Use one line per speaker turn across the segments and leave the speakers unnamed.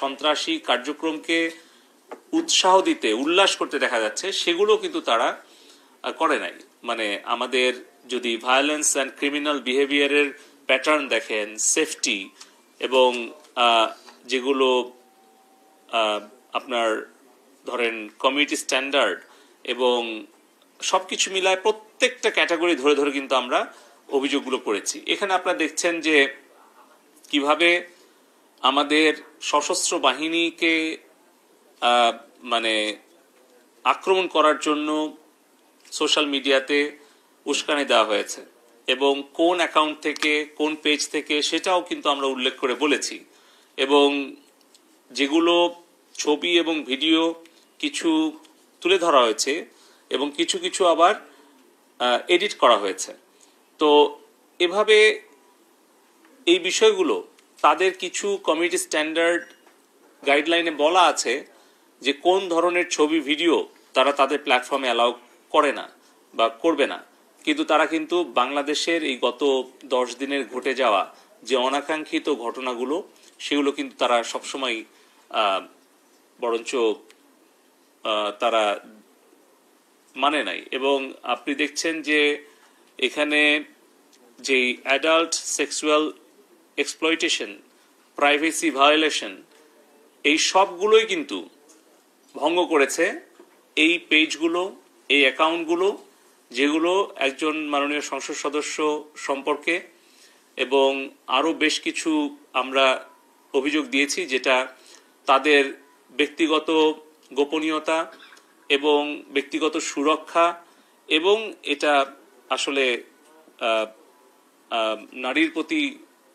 সন্ত্রাসী কার্যক্রমকে উৎসাহ দিতে উল্লাস করতে দেখা যাচ্ছে, সেগুলো কিন্তু তারা করে নাই। মানে আমাদের যদি ভায়োলেন্স অ্যান্ড ক্রিমিনাল বিহেভিয়ারের প্যাটার্ন দেখেন, সেফটি এবং যেগুলো আপনার ধরেন কমিউনিটি স্ট্যান্ডার্ড এবং সবকিছু মিলায় প্রত্যেকটা ক্যাটাগরি ধরে ধরে কিন্তু আমরা অভিযোগগুলো করেছি। এখানে আপনারা দেখছেন যে কিভাবে আমাদের সশস্ত্র বাহিনীকে মানে আক্রমণ করার জন্য সোশ্যাল মিডিয়াতে উস্কানি দেওয়া হয়েছে এবং কোন অ্যাকাউন্ট থেকে কোন পেজ থেকে সেটাও কিন্তু আমরা উল্লেখ করে বলেছি। এবং যেগুলো ছবি এবং ভিডিও কিছু তুলে ধরা হয়েছে এবং কিছু কিছু আবার এডিট করা হয়েছে। তো এভাবে এই বিষয়গুলো তাদের কিছু কমিউনিটি স্ট্যান্ডার্ড গাইডলাইনে বলা আছে যে কোন ধরনের ছবি ভিডিও তারা তাদের প্ল্যাটফর্মে অ্যালাউ করে না বা করবে না, কিন্তু তারা কিন্তু বাংলাদেশের এই গত 10 দিনের ঘটে যাওয়া যে অনাকাঙ্ক্ষিত ঘটনাগুলো সেগুলো কিন্তু তারা সবসময় বরঞ্চ তারা মানে নাই। এবং আপনি দেখছেন যে এখানে যেই adult sexual exploitation, privacy violation, এই সবগুলোই কিন্তু ভঙ্গ করেছে এই পেজগুলো, এই অ্যাকাউন্টগুলো, যেগুলো একজন মাননীয় সংসদ সদস্য সম্পর্কে এবং আরও বেশ কিছু আমরা অভিযোগ দিয়েছি, যেটা তাদের ব্যক্তিগত গোপনীয়তা এবং ব্যক্তিগত সুরক্ষা এবং এটা আসলে নারীর প্রতি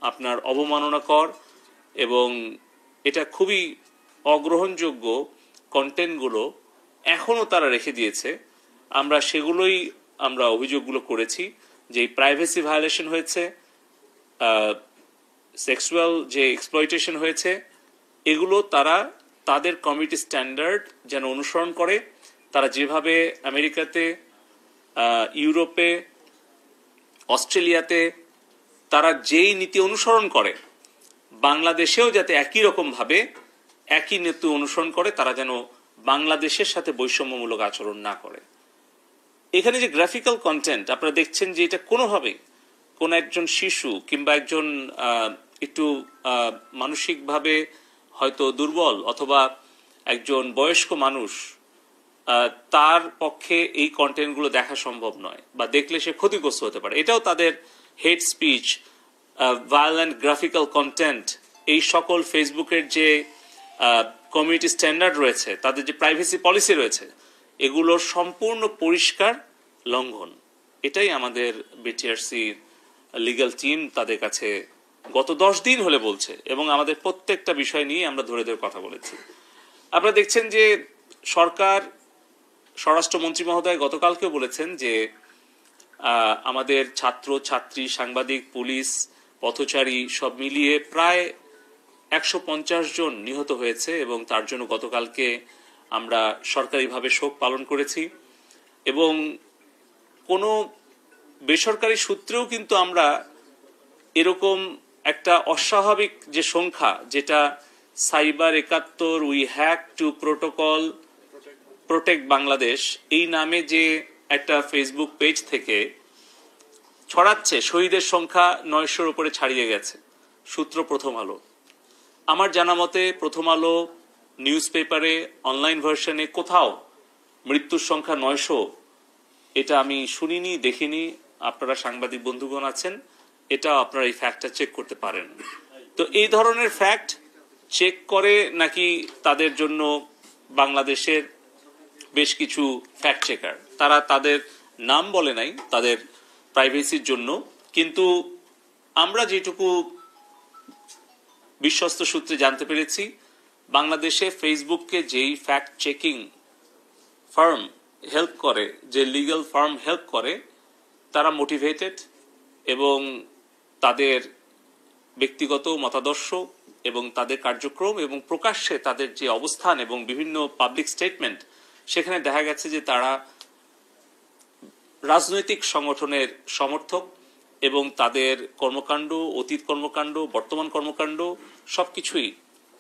আপনার অবমাননাকর এবং এটা খুবই অগ্রহণযোগ্য কন্টেন্টগুলো এখনও তারা রেখে দিয়েছে। আমরা সেগুলোই আমরা অভিযোগগুলো করেছি যে প্রাইভেসি ভায়োলেশন হয়েছে, সেক্সুয়াল যে এক্সপ্লয়টেশন হয়েছে, এগুলো তারা তাদের কমিউনিটি স্ট্যান্ডার্ড যেন অনুসরণ করে। তারা যেভাবে আমেরিকাতে, ইউরোপে, অস্ট্রেলিয়াতে তারা যেই নীতি অনুসরণ করে, বাংলাদেশেও যাতে একই রকমভাবে একই নীতি অনুসরণ করে, তারা যেন বাংলাদেশের সাথে বৈষম্যমূলক আচরণ না করে। এখানে যে গ্রাফিক্যাল কন্টেন্ট আপনারা দেখছেন যে এটা কোনোভাবেই কোন একজন শিশু কিংবা একজন একটু মানসিকভাবে হয়তো দুর্বল অথবা একজন বয়স্ক মানুষ, তার পক্ষে এই কন্টেন্টগুলো দেখা সম্ভব নয় বা দেখলে সে ক্ষতিগ্রস্ত হতে পারে। এটাও তাদের হেট স্পিচ, ভায়োলেন্ট গ্রাফিক্যাল কন্টেন্ট, এই সকল ফেসবুকের যে কমিউনিটি স্ট্যান্ডার্ড রয়েছে, তাদের যে প্রাইভেসি পলিসি রয়েছে, এগুলোর সম্পূর্ণ পরিষ্কার লঙ্ঘন। এটাই আমাদের বিটিআরসি লিগ্যাল টিম তাদের কাছে গত 10 দিন হলে বলছে এবং আমাদের প্রত্যেকটা বিষয় নিয়ে আমরা ধরে ধরে কথা বলেছি। আপনারা দেখছেন যে সরকার, স্বরাষ্ট্রমন্ত্রী মহোদয় গতকালকেও বলেছেন যে আমাদের ছাত্র ছাত্রী, সাংবাদিক, পুলিশ, পথচারী সব মিলিয়ে প্রায় 150 জন নিহত হয়েছে এবং তার জন্য গতকালকে আমরা সরকারিভাবে শোক পালন করেছি। এবং কোনো বেসরকারি সূত্রেও কিন্তু আমরা এরকম একটা অস্বাভাবিক যে সংখ্যা, যেটা cyber 71 we hack to protocol protect Bangladesh, এই নামে যে একটা ফেসবুক পেজ থেকে ছড়াচ্ছে শহীদের সংখ্যা 900-র উপরে ছাড়িয়ে গেছে। সূত্র প্রথম আলো। আমার জানা মতে প্রথম আলো নিউজ পেপারে অনলাইন ভার্সনে কোথাও মৃত্যুর সংখ্যা 900 এটা আমি শুনিনি, দেখিনি। আপনারা সাংবাদিক বন্ধুগণ আছেন, এটা আপনারা এই ফ্যাক্টটা চেক করতে পারেন। তো এই ধরনের ফ্যাক্ট চেক করে নাকি তাদের জন্য বাংলাদেশের বেশ কিছু ফ্যাক্ট চেকার, তারা তাদের নাম বলে নাই তাদের প্রাইভেসির জন্য, কিন্তু আমরা যেটুকু বিশ্বস্ত সূত্রে জানতে পেরেছি, বাংলাদেশে ফেসবুককে যেই ফ্যাক্ট চেকিং ফার্ম হেল্প করে, যে লিগ্যাল ফার্ম হেল্প করে, তারা মোটিভেটেড এবং তাদের ব্যক্তিগত মতাদর্শ এবং তাদের কার্যক্রম এবং প্রকাশ্যে তাদের যে অবস্থান এবং বিভিন্ন পাবলিক স্টেটমেন্ট, সেখানে দেখা গেছে যে তারা রাজনৈতিক সংগঠনের সমর্থক এবং তাদের কর্মকাণ্ড, অতীত কর্মকাণ্ড, বর্তমান কর্মকাণ্ড সবকিছুই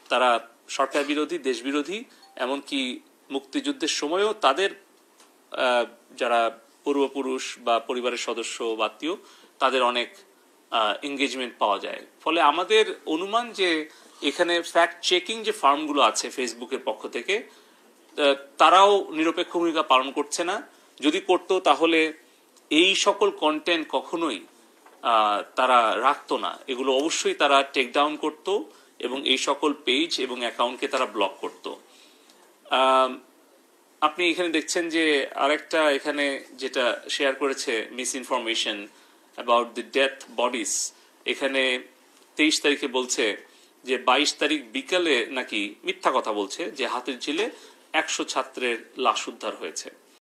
তারা সরকার বিরোধী, দেশ বিরোধী, এমনকি মুক্তিযুদ্ধের সময়ও তাদের যারা পূর্বপুরুষ বা পরিবারের সদস্য বা আত্মীয় তাদের অনেক এঙ্গেজমেন্ট পাওয়া যায়। ফলে আমাদের অনুমান যে এখানে ফ্যাক্ট চেকিং যে ফার্মগুলো আছে ফেসবুকের পক্ষ থেকে তারাও নিরপেক্ষ ভূমিকা পালন করছে না। যদি করতো তাহলে এই সকল কন্টেন্ট কখনোই তারা রাখতো না, এগুলো অবশ্যই তারা টেক ডাউন করতো এবং এই সকল পেজ এবং অ্যাকাউন্টকে তারা ব্লক করতো। আপনি এখানে দেখছেন যে আরেকটা এখানে যেটা শেয়ার করেছে miss information about the death bodies, এখানে 23 তারিখে বলছে যে 22 তারিখ বিকালে নাকি মিথ্যা কথা বলছে যে হাতির ঝিলে 100 ছাত্রের লাশ উদ্ধার হয়েছে।